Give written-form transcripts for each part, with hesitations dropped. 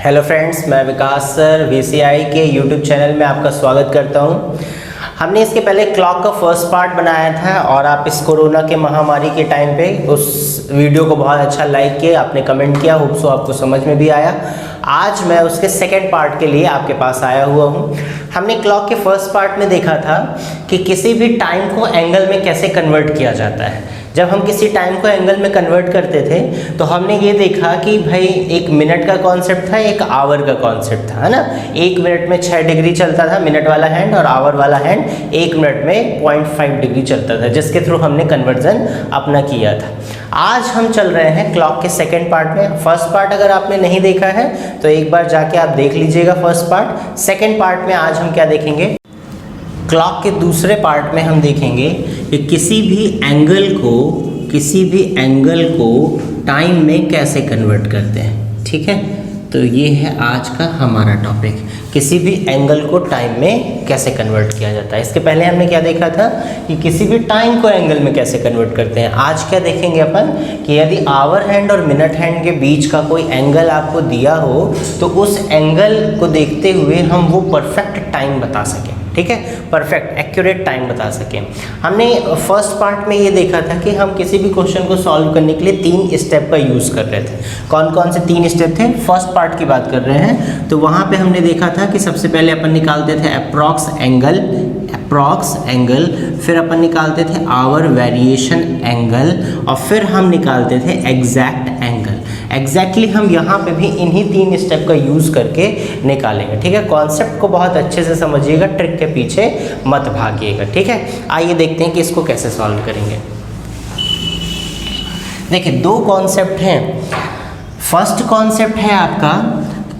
Hello friends, मैं विकास sir VCI के YouTube channel में आपका स्वागत करता हूं। हमने इसके पहले क्लॉक का फर्स्ट पार्ट बनाया था और आप इस कोरोना के महामारी के टाइम पे उस वीडियो को बहुत अच्छा लाइक किया, आपने कमेंट किया, होप सो आपको समझ में भी आया। आज मैं उसके सेकेंड पार्ट के लिए आपके पास आया हुआ हूँ। हमने क्लॉक के फर्स्ट पार्ट में देखा था कि किसी भी टाइम को एंगल में कैसे कन्वर्ट किया जाता है। जब हम किसी टाइम को एंगल में कन्वर्ट करते थे तो हमने ये देखा कि भाई एक मिनट का कॉन्सेप्ट था, एक आवर का कॉन्सेप्ट था, है ना। 1 मिनट में 6 डिग्री चलता था मिनट वाला हैंड, और आवर वाला हैंड 1 मिनट में 0.5 डिग्री चलता था, जिसके थ्रू हमने कन्वर्जन अपना किया था। आज हम चल रहे हैं क्लॉक के सेकेंड पार्ट में। फर्स्ट पार्ट अगर आपने नहीं देखा है तो एक बार जाके आप देख लीजिएगा फर्स्ट पार्ट। सेकेंड पार्ट में आज हम क्या देखेंगे, क्लॉक के दूसरे पार्ट में हम देखेंगे कि किसी भी एंगल को टाइम में कैसे कन्वर्ट करते हैं। ठीक है, तो ये है आज का हमारा टॉपिक, किसी भी एंगल को टाइम में कैसे कन्वर्ट किया जाता है। इसके पहले हमने क्या देखा था कि किसी भी टाइम को एंगल में कैसे कन्वर्ट करते हैं। आज क्या देखेंगे अपन कि यदि आवर हैंड और मिनट हैंड के बीच का कोई एंगल आपको दिया हो तो उस एंगल को देखते हुए हम वो परफेक्ट टाइम बता सकें। ठीक है, परफेक्ट एक्यूरेट टाइम बता सकें। हमने फर्स्ट पार्ट में ये देखा था कि हम किसी भी क्वेश्चन को सॉल्व करने के लिए 3 स्टेप का यूज़ कर रहे थे। कौन कौन से 3 स्टेप थे? फर्स्ट पार्ट की बात कर रहे हैं तो वहाँ पे हमने देखा था कि सबसे पहले अपन निकालते थे अप्रॉक्स एंगल, फिर अपन निकालते थे आवर वेरिएशन एंगल, और फिर हम निकालते थे एग्जैक्ट एंगल। एग्जैक्टली हम यहाँ पे भी इन्हीं 3 स्टेप का यूज़ करके निकालेंगे। ठीक है, कॉन्सेप्ट को बहुत अच्छे से समझिएगा, ट्रिक के पीछे मत भागिएगा। ठीक है, आइए देखते हैं कि इसको कैसे सॉल्व करेंगे। देखिए, 2 कॉन्सेप्ट हैं। फर्स्ट कॉन्सेप्ट है आपका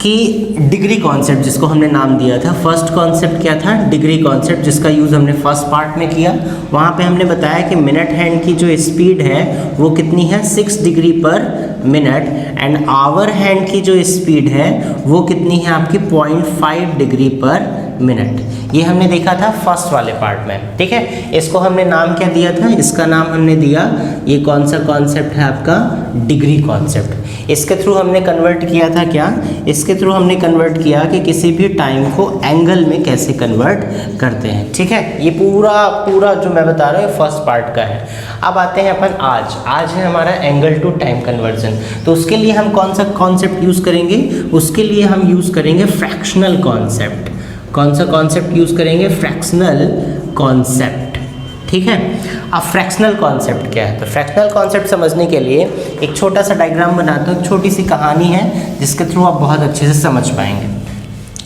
कि डिग्री कॉन्सेप्ट, जिसको हमने नाम दिया था। फर्स्ट कॉन्सेप्ट क्या था? डिग्री कॉन्सेप्ट, जिसका यूज़ हमने फर्स्ट पार्ट में किया। वहाँ पे हमने बताया कि मिनट हैंड की जो स्पीड है वो कितनी है, 6 डिग्री पर मिनट, एंड आवर हैंड की जो स्पीड है वो कितनी है आपकी, 0.5 डिग्री पर मिनट। ये हमने देखा था फर्स्ट वाले पार्ट में। ठीक है, इसको हमने नाम क्या दिया था? इसका नाम हमने दिया, ये कौन सा कॉन्सेप्ट है आपका, डिग्री कॉन्सेप्ट। इसके थ्रू हमने कन्वर्ट किया था क्या, इसके थ्रू हमने कन्वर्ट किया कि किसी भी टाइम को एंगल में कैसे कन्वर्ट करते हैं। ठीक है, ये पूरा जो मैं बता रहा हूँ फर्स्ट पार्ट का है। अब आते हैं अपन आज है हमारा एंगल टू टाइम कन्वर्जन। तो उसके लिए हम कौन सा कॉन्सेप्ट यूज़ करेंगे? उसके लिए हम यूज़ करेंगे फ्रैक्शनल कॉन्सेप्ट। कौन सा कॉन्सेप्ट यूज़ करेंगे? Fractional concept. ठीक है, अब फ्रैक्शनल कॉन्सेप्ट क्या है? तो फ्रैक्शनल कॉन्सेप्ट समझने के लिए एक छोटा सा डायग्राम बनाता हूँ, छोटी सी कहानी है जिसके थ्रू आप बहुत अच्छे से समझ पाएंगे।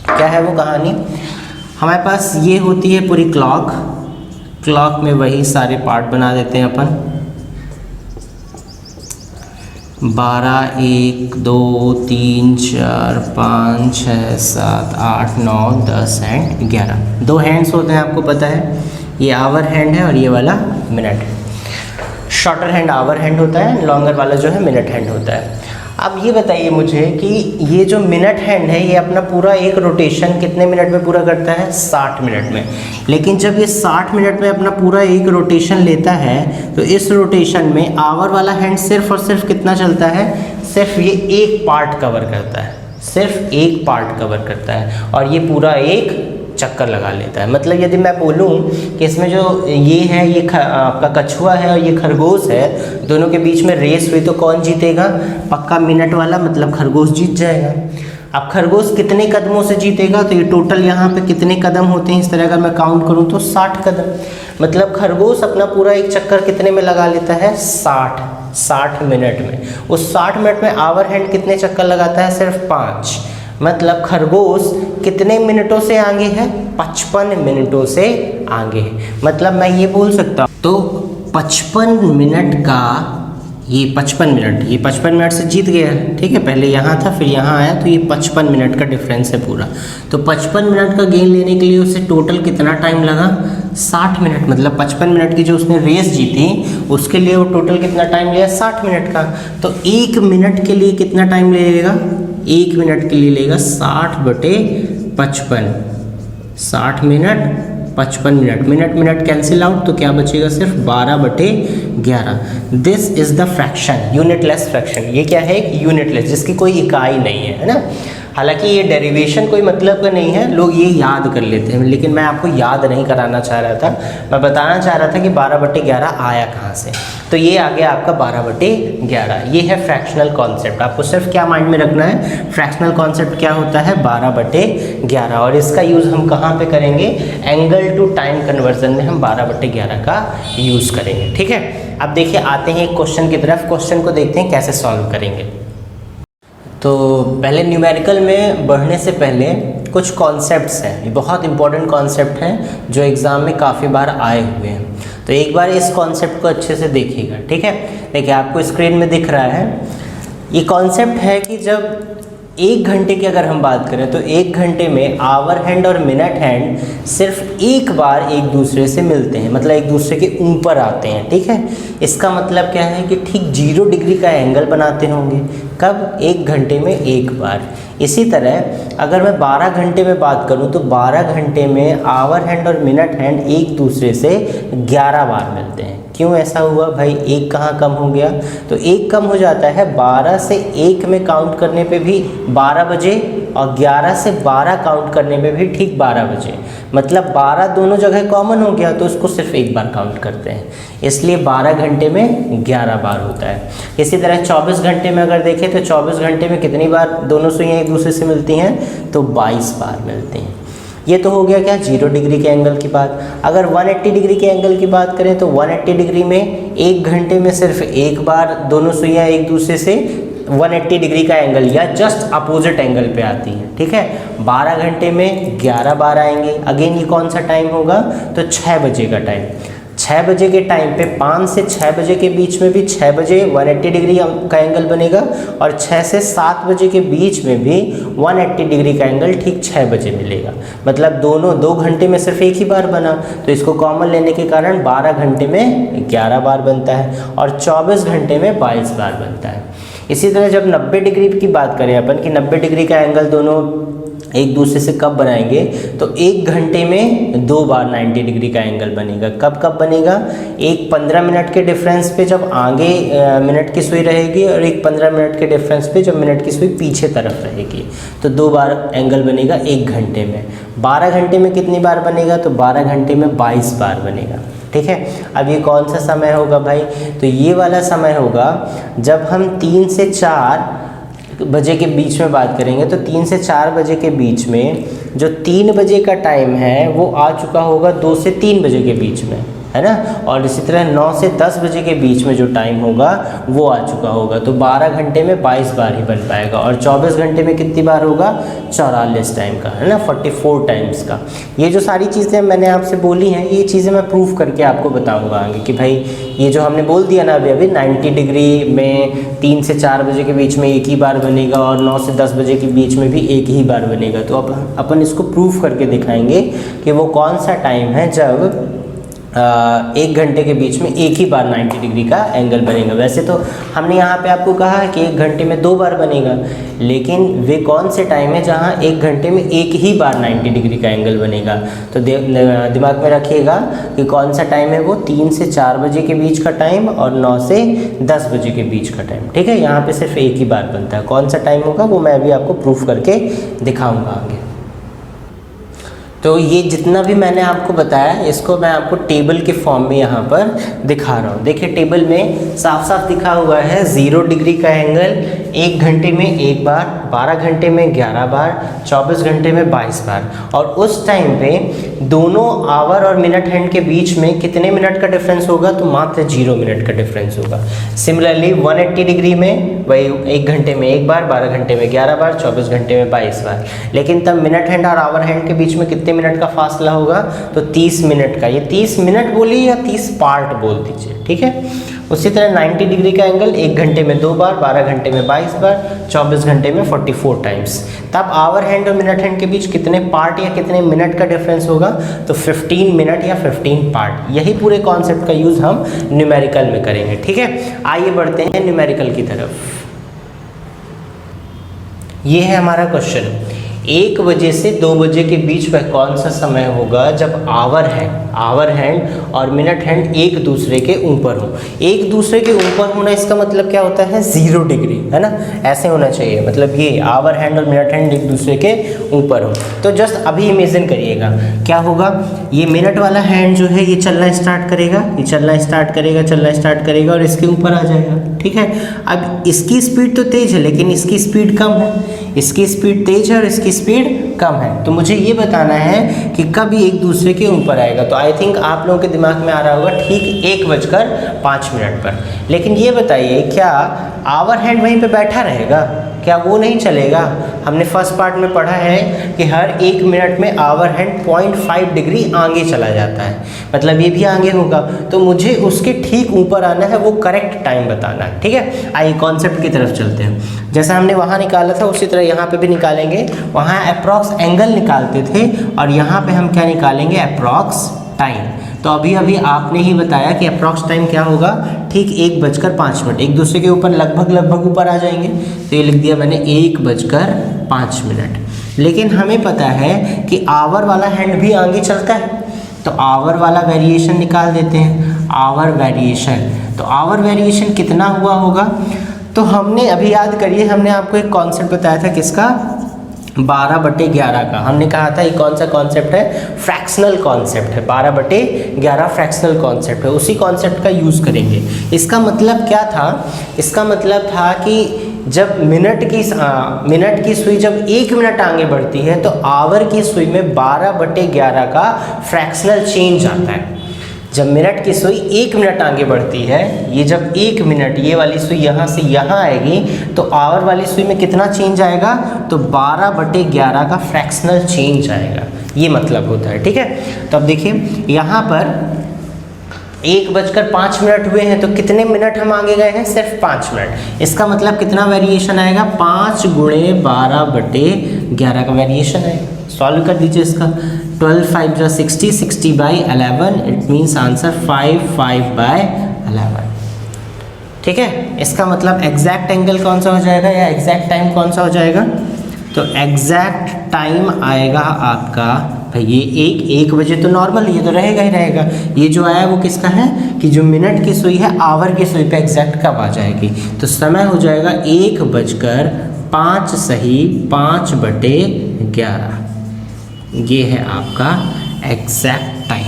क्या है वो कहानी? हमारे पास ये होती है पूरी क्लॉक में वही सारे पार्ट बना देते हैं अपन। 12, 1, 2, 3, 4, 5, 6, 7, 8, 9, 10 एंड 11। 2 हैंड्स होते हैं, आपको पता है। ये आवर हैंड है और ये वाला मिनट है। शॉर्टर हैंड आवर हैंड होता है, लॉन्गर वाला जो है मिनट हैंड होता है। अब ये बताइए मुझे कि ये जो मिनट हैंड है ये अपना पूरा एक रोटेशन कितने मिनट में पूरा करता है? 60 मिनट में। लेकिन जब ये 60 मिनट में अपना पूरा एक रोटेशन लेता है तो इस रोटेशन में आवर वाला हैंड सिर्फ और सिर्फ कितना चलता है? सिर्फ ये एक पार्ट कवर करता है, सिर्फ एक पार्ट कवर करता है, और ये पूरा एक चक्कर लगा लेता है। मतलब यदि मैं बोलूं कि इसमें जो ये है, ये आपका कछुआ है और ये खरगोश है, दोनों के बीच में रेस हुई तो कौन जीतेगा? पक्का मिनट वाला, मतलब खरगोश जीत जाएगा। अब खरगोश कितने कदमों से जीतेगा? तो ये टोटल यहाँ पे कितने कदम होते हैं, इस तरह अगर मैं काउंट करूँ तो 60 कदम। मतलब खरगोश अपना पूरा एक चक्कर कितने में लगा लेता है? 60 मिनट में। उस 60 मिनट में आवर हैंड कितने चक्कर लगाता है? सिर्फ 5। मतलब खरगोश कितने मिनटों से आगे है? 55 मिनटों से आगे है। मतलब मैं ये बोल सकता हूँ तो 55 मिनट का ये 55 मिनट से जीत गया है। ठीक है, पहले यहाँ था फिर यहाँ आया, तो ये 55 मिनट का डिफरेंस है पूरा। तो 55 मिनट का गेन लेने के लिए उसे टोटल कितना टाइम लगा? 60 मिनट। मतलब 55 मिनट की जो उसने रेस जीती उसके लिए वो टोटल कितना टाइम लिया? 60 मिनट का। तो 1 मिनट के लिए कितना टाइम लेगा? 1 मिनट के लिए लेगा 60/55। 60 minute 55 minute, minute cancel out, तो क्या बचेगा? सिर्फ 12/11। This is the fraction, unitless fraction. ये क्या है? एक यूनिटलेस, जिसकी कोई इकाई नहीं है, है ना। हालांकि ये डेरिवेशन कोई मतलब का नहीं है, लोग ये याद कर लेते हैं, लेकिन मैं आपको याद नहीं कराना चाह रहा था। मैं बताना चाह रहा था कि 12/11 आया कहाँ से। तो ये आ गया आपका 12/11। ये है फ्रैक्शनल कॉन्सेप्ट। आपको सिर्फ क्या माइंड में रखना है, फ्रैक्शनल कॉन्सेप्ट क्या होता है, 12/11। और इसका यूज़ हम कहाँ पे करेंगे, एंगल टू टाइम कन्वर्जन में हम 12/11 का यूज़ करेंगे। ठीक है, अब देखिए आते हैं एक क्वेश्चन की तरफ। क्वेश्चन को देखते हैं कैसे सॉल्व करेंगे। तो पहले न्यूमेरिकल में बढ़ने से पहले कुछ कॉन्सेप्ट्स हैं, ये बहुत इंपॉर्टेंट कॉन्सेप्ट हैं जो एग्ज़ाम में काफ़ी बार आए हुए हैं। तो एक बार इस कॉन्सेप्ट को अच्छे से देखिएगा। ठीक है, देखिए आपको स्क्रीन में दिख रहा है, ये कॉन्सेप्ट है कि जब 1 घंटे की अगर हम बात करें तो 1 घंटे में आवर हैंड और मिनट हैंड सिर्फ एक बार एक दूसरे से मिलते हैं, मतलब एक दूसरे के ऊपर आते हैं। ठीक है, इसका मतलब क्या है कि ठीक 0 डिग्री का एंगल बनाते होंगे। कब, 1 घंटे में एक बार। इसी तरह अगर मैं 12 घंटे में बात करूं तो 12 घंटे में आवर हैंड और मिनट हैंड एक दूसरे से 11 बार मिलते हैं। क्यों ऐसा हुआ भाई, एक कहाँ कम हो गया, तो एक कम हो जाता है 12 से 1 में काउंट करने पे भी 12 बजे और 11 से 12 काउंट करने पे भी ठीक 12 बजे, मतलब 12 दोनों जगह कॉमन हो गया तो उसको सिर्फ एक बार काउंट करते हैं, इसलिए 12 घंटे में 11 बार होता है। इसी तरह 24 घंटे में अगर देखें तो 24 घंटे में कितनी बार दोनों सुइयाँ एक दूसरे से मिलती हैं, तो 22 बार मिलती हैं। ये तो हो गया क्या, 0 डिग्री के एंगल की बात। अगर 180 डिग्री के एंगल की बात करें तो 180 डिग्री में 1 घंटे में सिर्फ एक बार दोनों सुइयाँ एक दूसरे से 180 डिग्री का एंगल या जस्ट अपोजिट एंगल पे आती हैं। ठीक है, 12 घंटे में 11 बार आएंगे। अगेन ये कौन सा टाइम होगा, तो 6 बजे का टाइम। 6 बजे के टाइम पे 5 से 6 बजे के बीच में भी 6 बजे 180 डिग्री का एंगल बनेगा और 6 से 7 बजे के बीच में भी 180 डिग्री का एंगल ठीक 6 बजे मिलेगा। मतलब दोनों 2 घंटे में सिर्फ एक ही बार बना, तो इसको कॉमन लेने के कारण 12 घंटे में 11 बार बनता है और 24 घंटे में 22 बार बनता है। इसी तरह जब 90 डिग्री की बात करें अपन कि 90 डिग्री का एंगल दोनों एक दूसरे से कब बनाएंगे, तो 1 घंटे में 2 बार 90 डिग्री का एंगल बनेगा। कब कब बनेगा, एक 15 मिनट के डिफरेंस पे जब आगे मिनट की सुई रहेगी और एक 15 मिनट के डिफरेंस पे जब मिनट की सुई पीछे तरफ रहेगी, तो 2 बार एंगल बनेगा 1 घंटे में। 12 घंटे में कितनी बार बनेगा, तो 12 घंटे में 22 बार बनेगा। ठीक है, अब ये कौन सा समय होगा भाई, तो ये वाला समय होगा जब हम 3 से 4 बजे के बीच में बात करेंगे। तो 3 से 4 बजे के बीच में जो 3 बजे का टाइम है वो आ चुका होगा 2 से 3 बजे के बीच में, है ना। और इसी तरह 9 से 10 बजे के बीच में जो टाइम होगा वो आ चुका होगा। तो 12 घंटे में 22 बार ही बन पाएगा। और 24 घंटे में कितनी बार होगा, 44 टाइम का, है ना, 44 टाइम्स का। ये जो सारी चीज़ें मैंने आपसे बोली हैं, ये चीज़ें मैं प्रूफ करके आपको बताऊंगा आगे कि भाई ये जो हमने बोल दिया ना अभी 90 डिग्री में 3 से 4 बजे के बीच में एक ही बार बनेगा और 9 से 10 बजे के बीच में भी एक ही बार बनेगा। तो अब अपन इसको प्रूफ करके दिखाएंगे कि वो कौन सा टाइम है जब 1 घंटे के बीच में एक ही बार 90 डिग्री का एंगल बनेगा। वैसे तो हमने यहाँ पे आपको कहा है कि 1 घंटे में 2 बार बनेगा, लेकिन वे कौन से टाइम है जहाँ 1 घंटे में एक ही बार 90 डिग्री का एंगल बनेगा। तो दिमाग में रखिएगा कि कौन सा टाइम है वो, 3 से 4 बजे के बीच का टाइम और 9 से 10 बजे के बीच का टाइम। ठीक है, यहाँ पे सिर्फ एक ही बार बनता है। कौन सा टाइम होगा वो मैं अभी आपको प्रूफ करके दिखाऊँगा आगे। तो ये जितना भी मैंने आपको बताया इसको मैं आपको टेबल के फॉर्म में यहाँ पर दिखा रहा हूँ। देखिए टेबल में साफ साफ दिखा हुआ है 0 डिग्री का एंगल 1 घंटे में एक बार, 12 घंटे में 11 बार, 24 घंटे में 22 बार। और उस टाइम पे दोनों आवर और मिनट हैंड के बीच में कितने मिनट का डिफरेंस होगा, तो मात्र 0 मिनट का डिफरेंस होगा। सिमिलरली 180 डिग्री में वही 1 घंटे में एक बार, 12 घंटे में 11 बार, 24 घंटे में 22 बार। लेकिन तब मिनट हैंड और आवर हैंड के बीच में कितने मिनट का फासला होगा, तो 30 मिनट का। ये 30 मिनट बोलिए या 30 पार्ट बोल दीजिए। ठीक है, उसी तरह 90 डिग्री का एंगल 1 घंटे में 2 बार, 12 घंटे में 22 बार, 24 घंटे में 44 टाइम्स। तब आवर हैंड और मिनट हैंड के बीच कितने पार्ट या कितने मिनट का डिफरेंस होगा, तो 15 मिनट या 15 पार्ट। यही पूरे कॉन्सेप्ट का यूज़ हम न्यूमेरिकल में करेंगे। ठीक है, आइए बढ़ते हैं न्यूमेरिकल की तरफ। ये है हमारा क्वेश्चन। 1 बजे से 2 बजे के बीच वह कौन सा समय होगा जब आवर हैंड और मिनट हैंड एक दूसरे के ऊपर हो। एक दूसरे के ऊपर होना इसका मतलब क्या होता है, 0 डिग्री, है ना, ऐसे होना चाहिए। मतलब ये आवर हैंड और मिनट हैंड एक दूसरे के ऊपर हो। तो जस्ट अभी इमेजिन करिएगा क्या होगा, ये मिनट वाला हैंड जो है ये चलना स्टार्ट करेगा, चलना स्टार्ट करेगा और इसके ऊपर आ जाएगा, ठीक है। अब इसकी स्पीड तो तेज है लेकिन इसकी स्पीड कम है, इसकी स्पीड तेज है और इसकी स्पीड कम है। तो मुझे ये बताना है कि कब ये एक दूसरे के ऊपर आएगा। तो आई थिंक आप लोगों के दिमाग में आ रहा होगा ठीक 1:05 पर। लेकिन ये बताइए क्या आवर हैंड वहीं पे बैठा रहेगा, क्या वो नहीं चलेगा? हमने फर्स्ट पार्ट में पढ़ा है कि हर 1 मिनट में आवर हैंड 0.5 डिग्री आगे चला जाता है, मतलब ये भी आगे होगा। तो मुझे उसके ठीक ऊपर आना है, वो करेक्ट टाइम बताना है, ठीक है। आइए कॉन्सेप्ट की तरफ चलते हैं। जैसा हमने वहाँ निकाला था उसी तरह यहाँ पे भी निकालेंगे। वहाँ अप्रॉक्स एंगल निकालते थे और यहाँ पे हम क्या निकालेंगे, अप्रॉक्स टाइम। तो अभी आपने ही बताया कि अप्रॉक्स टाइम क्या होगा, ठीक 1:05। एक दूसरे के ऊपर लगभग ऊपर आ जाएंगे। तो ये लिख दिया मैंने 1:05। लेकिन हमें पता है कि आवर वाला हैंड भी आगे चलता है, तो आवर वाला वेरिएशन निकाल देते हैं। आवर वेरिएशन, तो आवर वेरिएशन कितना हुआ होगा? तो हमने अभी याद करिए, हमने आपको एक कॉन्सेप्ट बताया था किसका, 12/11 का। हमने कहा था ये कौन सा कॉन्सेप्ट है, फ्रैक्शनल कॉन्सेप्ट है, 12/11 फ्रैक्शनल कॉन्सेप्ट है। उसी कॉन्सेप्ट का यूज़ करेंगे। इसका मतलब क्या था, इसका मतलब था कि जब मिनट की सुई जब 1 मिनट आगे बढ़ती है तो आवर की सुई में 12/11 का फ्रैक्शनल चेंज आता है। जब मिनट की सुई 1 मिनट आगे बढ़ती है, ये जब 1 मिनट ये वाली सुई यहाँ से यहाँ आएगी तो आवर वाली सुई में कितना चेंज आएगा, तो 12/11 का फ्रैक्शनल चेंज आएगा। ये मतलब होता है, ठीक है। तो अब देखिए यहाँ पर 1:05 हुए हैं, तो कितने मिनट हम आगे गए हैं, सिर्फ 5 मिनट। इसका मतलब कितना वेरिएशन आएगा, 5 × 12/11 का वेरिएशन आएगा। सॉल्व कर दीजिए इसका। 12 5 × 60, 60/11, इट मीन्स आंसर 5/11, ठीक है। इसका मतलब एग्जैक्ट एंगल कौन सा हो जाएगा या एग्जैक्ट टाइम कौन सा हो जाएगा, तो एग्जैक्ट टाइम आएगा आपका भाई ये 1 बजे तो नॉर्मल ये तो रहेगा ही रहेगा। ये जो आया वो किसका है कि जो मिनट की सुई है आवर की सुई पे एग्जैक्ट कब आ जाएगी, तो समय हो जाएगा 1:05 सही 5/11। ये है आपका एग्जैक्ट टाइम।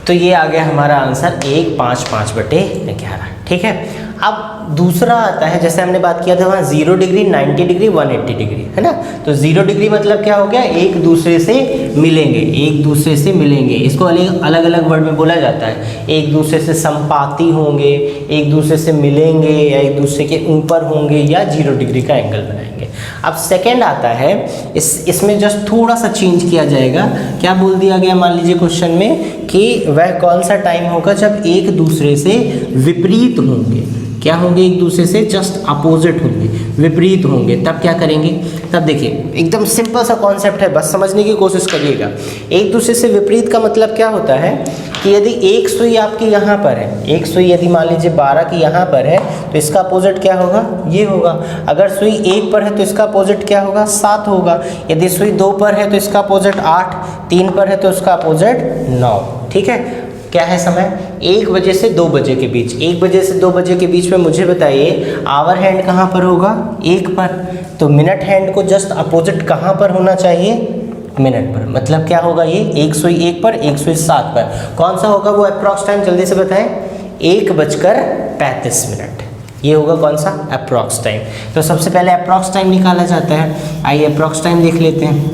तो ये आ गया हमारा आंसर 1:5/11, ठीक है। अब दूसरा आता है, जैसे हमने बात किया था वहाँ 0 डिग्री, 90 डिग्री, 180 डिग्री, है ना। तो 0 डिग्री मतलब क्या हो गया, एक दूसरे से मिलेंगे। इसको अलग अलग वर्ड में बोला जाता है। एक दूसरे से संपाती होंगे, एक दूसरे से मिलेंगे, या एक दूसरे के ऊपर होंगे, या 0 डिग्री का एंगल बनाएंगे। अब सेकेंड आता है, इसमें जस्ट थोड़ा सा चेंज किया जाएगा। क्या बोल दिया गया, मान लीजिए क्वेश्चन में कि वह कौन सा टाइम होगा जब एक दूसरे से विपरीत होंगे। क्या होंगे, एक दूसरे से जस्ट अपोजिट होंगे, विपरीत होंगे। तब क्या करेंगे, तब देखिए एकदम सिंपल सा कॉन्सेप्ट है, बस समझने की कोशिश करिएगा। एक दूसरे से विपरीत का मतलब क्या होता है कि यदि एक सुई आपकी यहाँ पर है, एक सुई यदि मान लीजिए 12 की यहाँ पर है तो इसका अपोजिट क्या होगा, ये होगा। अगर सुई 1 पर है तो इसका अपोजिट क्या होगा, 7 होगा। यदि सुई 2 पर है तो इसका अपोजिट 8, 3 पर है तो इसका अपोजिट 9, ठीक है। क्या है समय, 1 बजे से 2 बजे के बीच। 1 बजे से 2 बजे के बीच में मुझे बताइए आवर हैंड कहाँ पर होगा, 1 पर। तो मिनट हैंड को जस्ट अपोजिट कहाँ पर होना चाहिए, मिनट पर। मतलब क्या होगा, ये एक सुई 1 पर, एक सुई 7 पर। कौन सा होगा वो अप्रॉक्स टाइम, जल्दी से बताएं, 1:35। ये होगा कौन सा, अप्रॉक्स टाइम। तो सबसे पहले अप्रॉक्स टाइम निकाला जाता है। आइए अप्रॉक्स टाइम देख लेते हैं।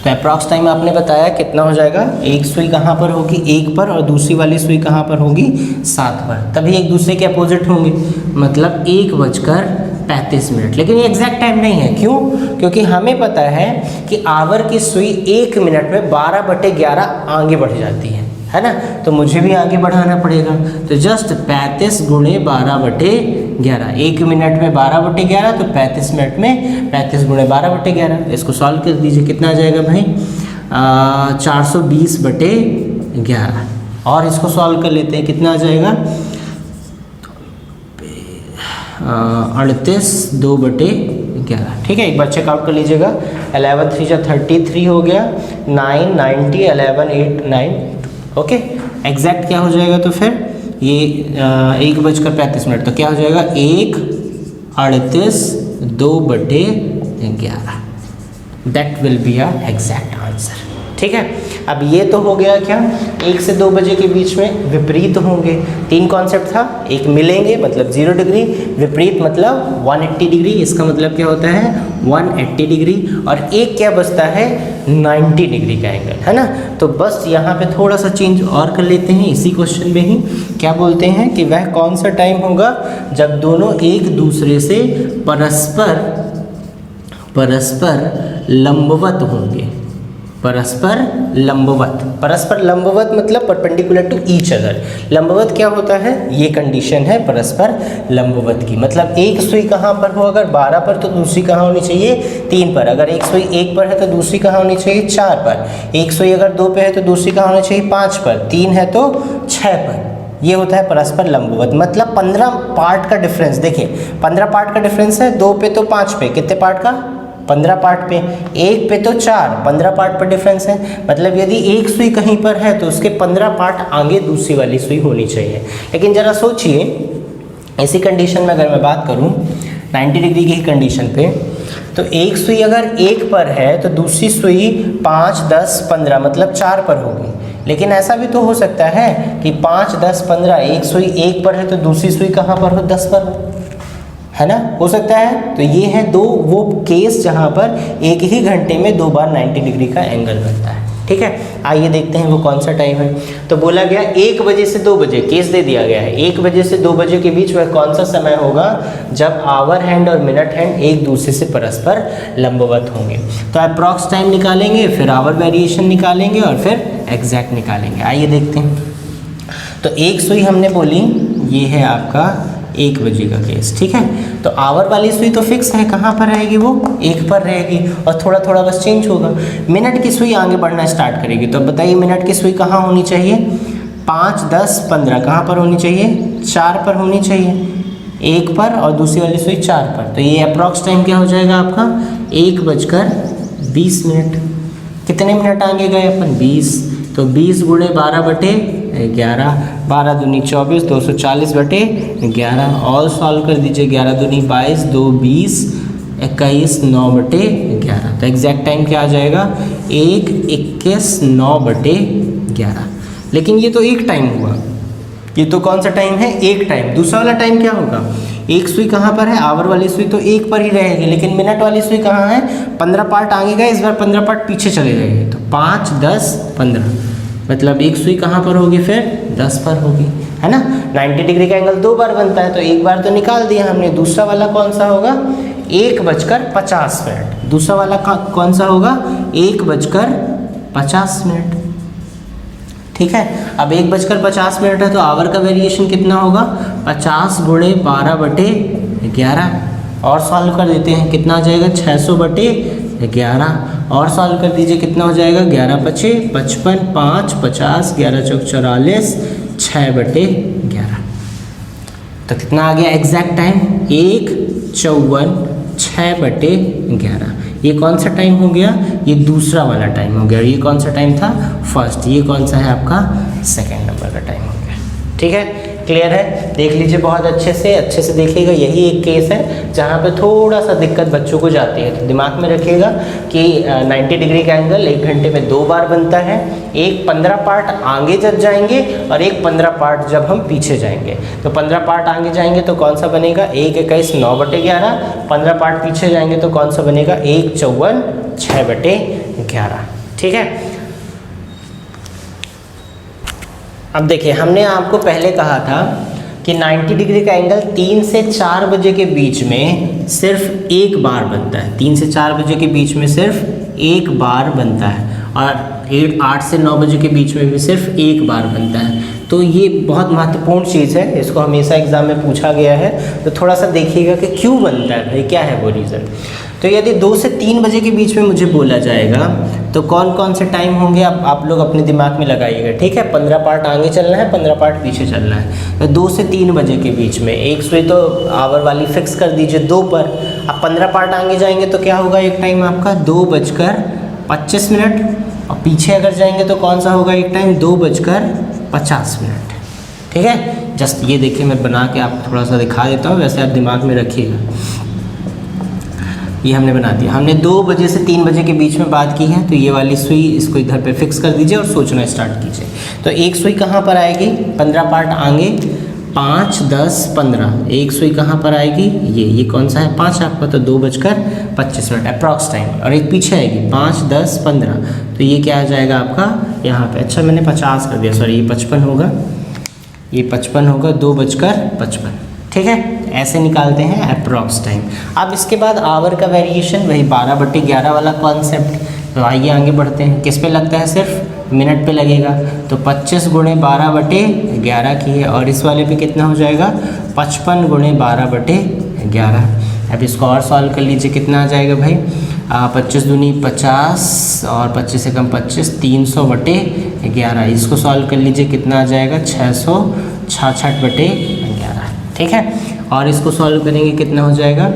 तो अप्रॉक्स टाइम आपने बताया कितना हो जाएगा, एक सुई कहाँ पर होगी, 1 पर, और दूसरी वाली सुई कहाँ पर होगी, 7 पर। तभी एक दूसरे के अपोजिट होंगे, मतलब 1:35। लेकिन ये एग्जैक्ट टाइम नहीं है। क्यों, क्योंकि हमें पता है कि आवर की सुई 1 मिनट में 12/11 आगे बढ़ जाती है ना। तो मुझे भी आगे बढ़ाना पड़ेगा। तो जस्ट 35 × 12/11, 1 मिनट में 12/11, तो 35 मिनट में 35 × 12/11। इसको सॉल्व कर दीजिए, कितना आ जाएगा भाई, 420/11। और इसको सॉल्व कर लेते हैं, कितना आ जाएगा, 38 2/11। 11। ठीक है, एक बार चेकआउट कर लीजिएगा। 11 3 जा 33 हो गया, 9 90 11 8 9। ओके, एग्जैक्ट क्या हो जाएगा तो फिर ये 1:35। तो क्या हो जाएगा 1:38 2/11। That will be a exact answer. ठीक है, अब ये तो हो गया क्या 1 से 2 बजे के बीच में विपरीत होंगे। 3 कॉन्सेप्ट था, एक मिलेंगे मतलब 0 डिग्री, विपरीत मतलब 180 डिग्री, इसका मतलब क्या होता है 180 डिग्री, और एक क्या बचता है 90 डिग्री का एंगल, है ना। तो बस यहाँ पे थोड़ा सा चेंज और कर लेते हैं इसी क्वेश्चन में ही। क्या बोलते हैं कि वह कौन सा टाइम होगा जब दोनों एक दूसरे से परस्पर लंबवत होंगे। परस्पर लंबवत मतलब परपेंडिकुलर टू ईच अदर। लंबवत क्या होता है, ये कंडीशन है परस्पर लंबवत की। मतलब एक सुई कहाँ पर हो, अगर 12 पर तो दूसरी कहाँ होनी चाहिए 3 पर। अगर एक सुई 1 पर है तो दूसरी कहाँ होनी चाहिए 4 पर। एक सुई अगर 2 पे है तो दूसरी कहाँ होनी चाहिए 5 पर। 3 है तो 6 पर। ये होता है परस्पर लंबवत। मतलब 15 पार्ट का डिफरेंस। देखिए 15 पार्ट का डिफरेंस है, 2 पे तो 5 पे, कितने पार्ट का 15 पार्ट पे, 1 पे तो 4, 15 पार्ट पर डिफरेंस है। मतलब यदि एक सुई कहीं पर है तो उसके 15 पार्ट आगे दूसरी वाली सुई होनी चाहिए। लेकिन ज़रा सोचिए, ऐसी कंडीशन में अगर मैं बात करूं 90 डिग्री की कंडीशन पे, तो एक सुई अगर 1 पर है तो दूसरी सुई 5 10 15 मतलब 4 पर होगी। लेकिन ऐसा भी तो हो सकता है कि 5 10 15 एक सुई 1 पर है तो दूसरी सुई कहाँ पर हो 10 पर हो, है ना, हो सकता है। तो ये है दो वो केस जहाँ पर एक ही घंटे में 2 बार 90 डिग्री का एंगल बनता है। ठीक है, आइए देखते हैं वो कौन सा टाइम है। तो बोला गया 1 बजे से 2 बजे, केस दे दिया गया है 1 बजे से 2 बजे के बीच वह कौन सा समय होगा जब आवर हैंड और मिनट हैंड एक दूसरे से परस्पर लंबवत होंगे। तो अप्रॉक्स टाइम निकालेंगे, फिर आवर वेरिएशन निकालेंगे और फिर एग्जैक्ट निकालेंगे। आइए देखते हैं। तो एक सुई हमने बोली, ये है आपका 1 बजे का केस। ठीक है, तो आवर वाली सुई तो फिक्स है, कहाँ पर रहेगी वो 1 पर रहेगी, और थोड़ा थोड़ा बस चेंज होगा। मिनट की सुई आगे बढ़ना स्टार्ट करेगी। तो बताइए मिनट की सुई कहाँ होनी चाहिए 5 10 15 कहाँ पर होनी चाहिए 4 पर होनी चाहिए, 1 पर, और दूसरी वाली सुई 4 पर। तो ये अप्रॉक्स टाइम क्या हो जाएगा आपका 1:20। कितने मिनट आगे गए अपन 20। तो 20 × 12/11, 12 दूनी 24, 240/11। और सॉल्व कर दीजिए, 11 दूनी 22, 2 20, 21 9/11। तो एग्जैक्ट टाइम क्या आ जाएगा 1:21 9/11। लेकिन ये तो एक टाइम हुआ, ये तो कौन सा टाइम है एक टाइम। दूसरा वाला टाइम क्या होगा, एक सुई कहाँ पर है, आवर वाली सुई तो 1 पर ही रहेगी, लेकिन मिनट वाली सुई कहाँ है 15 पार्ट आगे गए, इस बार 15 पार्ट पीछे चले जाएंगे। तो 5 10 15 मतलब एक सुई कहाँ पर होगी फिर 10 पर होगी, है ना। 90 डिग्री का एंगल 2 बार बनता है, तो एक बार तो निकाल दिया हमने। दूसरा वाला कौन सा होगा 1:50। दूसरा वाला कौन सा होगा 1:50। ठीक है, अब 1:50 है तो आवर का वेरिएशन कितना होगा 50 × 12/11। और सॉल्व कर देते हैं, कितना आ जाएगा 600/11। और सॉल्व कर दीजिए, कितना हो जाएगा 11 × 5 = 55, 5 50, 11 × 4 = 44, 6/11। तो कितना आ गया एग्जैक्ट टाइम 1:54, 6/11। ये कौन सा टाइम हो गया, ये दूसरा वाला टाइम हो गया। ये कौन सा टाइम था फर्स्ट, ये कौन सा है आपका सेकेंड नंबर का टाइम हो गया। ठीक है, क्लियर है, देख लीजिए बहुत अच्छे से देखिएगा। यही एक केस है जहाँ पे थोड़ा सा दिक्कत बच्चों को जाती है। तो दिमाग में रखिएगा कि 90 डिग्री का एंगल 1 घंटे में 2 बार बनता है। एक 15 पार्ट आगे जब जाएंगे और एक 15 पार्ट जब हम पीछे जाएंगे। तो 15 पार्ट आगे जाएंगे तो कौन सा बनेगा 1:21 9/11। 15 पार्ट पीछे जाएंगे तो कौन सा बनेगा 1:54 6/11। ठीक है, अब देखिए हमने आपको पहले कहा था कि 90 डिग्री का एंगल 3 से 4 बजे के बीच में सिर्फ एक बार बनता है। 3 से 4 बजे के बीच में सिर्फ एक बार बनता है, और 8 से 9 बजे के बीच में भी सिर्फ एक बार बनता है। तो ये बहुत महत्वपूर्ण चीज़ है, इसको हमेशा एग्जाम में पूछा गया है। तो थोड़ा सा देखिएगा कि क्यों बनता है भाई, क्या है वो रीज़न। तो यदि 2 से 3 बजे के बीच में मुझे बोला जाएगा तो कौन कौन से टाइम होंगे आप लोग अपने दिमाग में लगाइएगा। ठीक है, 15 पार्ट आगे चलना है, 15 पार्ट पीछे चलना है। तो 2 से 3 बजे के बीच में एक सुई तो आवर वाली फिक्स कर दीजिए 2 पर, अब 15 पार्ट आगे जाएंगे तो क्या होगा एक टाइम आपका 2:25, और पीछे अगर जाएंगे तो कौन सा होगा एक टाइम 2:50। ठीक है, जस्ट ये देखिए मैं बना के आपको थोड़ा सा दिखा देता हूँ, वैसे आप दिमाग में रखिएगा। ये हमने बना दिया, हमने 2 बजे से 3 बजे के बीच में बात की है, तो ये वाली सुई इसको इधर पे फिक्स कर दीजिए और सोचना स्टार्ट कीजिए। तो एक सुई कहाँ पर आएगी, 15 पार्ट आगे 5, 10, 15, एक सुई कहाँ पर आएगी, ये कौन सा है 5 आपका, तो 2:25 अप्रॉक्स टाइम, और एक पीछे आएगी 5, 10, 15, तो ये क्या आ जाएगा आपका यहाँ पे, अच्छा मैंने 50 कर दिया, सॉरी ये 55 होगा, ये 55 होगा, 2:55। ठीक है, ऐसे निकालते हैं अप्रॉक्स टाइम। अब इसके बाद आवर का वेरिएशन, वही 12/11 वाला कॉन्सेप्ट। तो आइए आगे बढ़ते हैं, किस पे लगता है, सिर्फ मिनट पे लगेगा, तो 25 × 12/11 की है, और इस वाले पे कितना हो जाएगा 55 × 12/11। अब इसको और सॉल्व कर लीजिए, कितना आ जाएगा भाई, 25 दूनी 50 और 25 से कम 25, 300/11। इसको सॉल्व कर लीजिए, कितना आ जाएगा 666/11। ठीक है, और इसको सॉल्व करेंगे कितना हो जाएगा,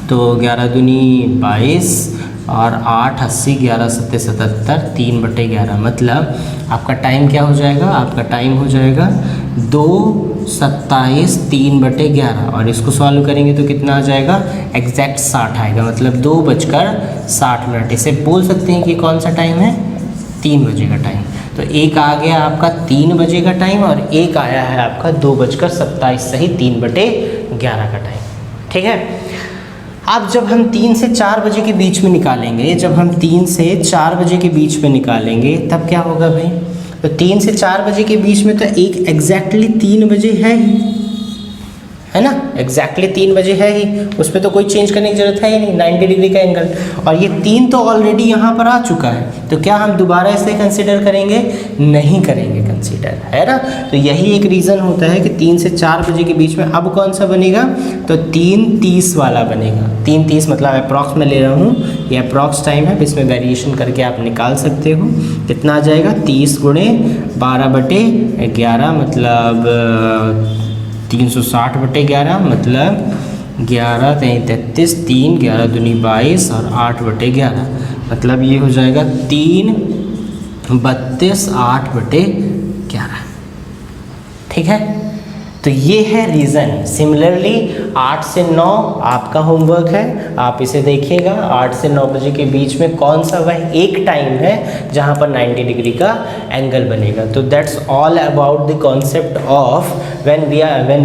तो 11 दूनी 22 और 8 80, 11 7 77, 3/11, मतलब आपका टाइम क्या हो जाएगा, आपका टाइम हो जाएगा 2:27, 3/11, और इसको सॉल्व करेंगे तो कितना आ जाएगा, एग्जैक्ट 60 आएगा, मतलब 2:60। इसे बोल सकते हैं कि कौन सा टाइम है, 3 बजे का टाइम। तो एक आ गया आपका 3 बजे का टाइम, और एक आया है आपका 2:27 सही 3/11 का टाइम। ठीक है, अब जब हम 3 से 4 बजे के बीच में निकालेंगे, जब हम 3 से 4 बजे के बीच में निकालेंगे तब क्या होगा भाई, तो 3 से 4 बजे के बीच में तो एक एग्जैक्टली 3 बजे है ही, है ना, एग्जैक्टली 3 बजे है ही, उस पर तो कोई चेंज करने की जरूरत है ही नहीं, 90 डिग्री का एंगल, और ये 3 तो ऑलरेडी यहाँ पर आ चुका है, तो क्या हम दोबारा इसे कंसीडर करेंगे, नहीं करेंगे कंसीडर, है ना। तो यही एक रीज़न होता है कि 3 से 4 बजे के बीच में अब कौन सा बनेगा, तो 3:30 वाला बनेगा। 3:30 मतलब अप्रॉक्स में ले रहा हूँ, ये अप्रॉक्स टाइम है, इसमें वेरिएशन करके आप निकाल सकते हो, कितना आ जाएगा 30 × 12/11, मतलब 360/11, मतलब 11 3 33, 3 11 दूनी 22 और 8/11, मतलब ये हो जाएगा 3 32 8/11। ठीक है, तो ये है रीज़न। सिमिलरली 8 से 9 आपका होमवर्क है, आप इसे देखिएगा, 8 से 9 बजे के बीच में कौन सा वह एक टाइम है जहाँ पर 90 डिग्री का एंगल बनेगा। तो that's all about the concept of when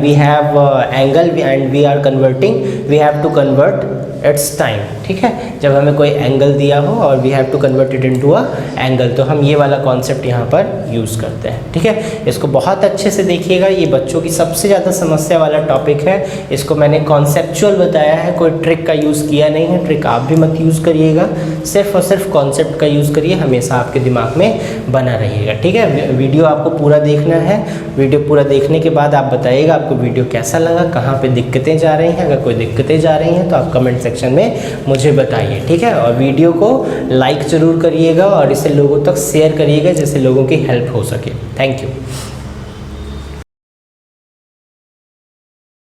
we have angle and we are converting, we have to convert its time। ठीक है, जब हमें कोई एंगल दिया हो और we have to convert it into a angle, तो हम ये वाला कॉन्सेप्ट यहाँ पर यूज़ करते हैं। ठीक है, इसको बहुत अच्छे से देखिएगा, ये बच्चों की सबसे ज़्यादा समस्या वाला टॉपिक है। इसको मैंने कॉन्सेप्चुअल बताया है, कोई ट्रिक का यूज़ किया नहीं है, ट्रिक आप भी मत यूज़ करिएगा, सिर्फ और सिर्फ कॉन्सेप्ट का यूज़ करिए, हमेशा आपके दिमाग में बना रहिएगा। ठीक है, वीडियो आपको पूरा देखना है, वीडियो पूरा देखने के बाद आप बताइएगा आपको वीडियो कैसा लगा, कहाँ पे दिक्कतें जा रही हैं, अगर कोई दिक्कतें जा रही हैं तो आप कमेंट सेक्शन में मुझे बताइए। ठीक है, और वीडियो को लाइक ज़रूर करिएगा और इसे लोगों तक शेयर करिएगा जिससे लोगों की हेल्प हो सके। Thank you.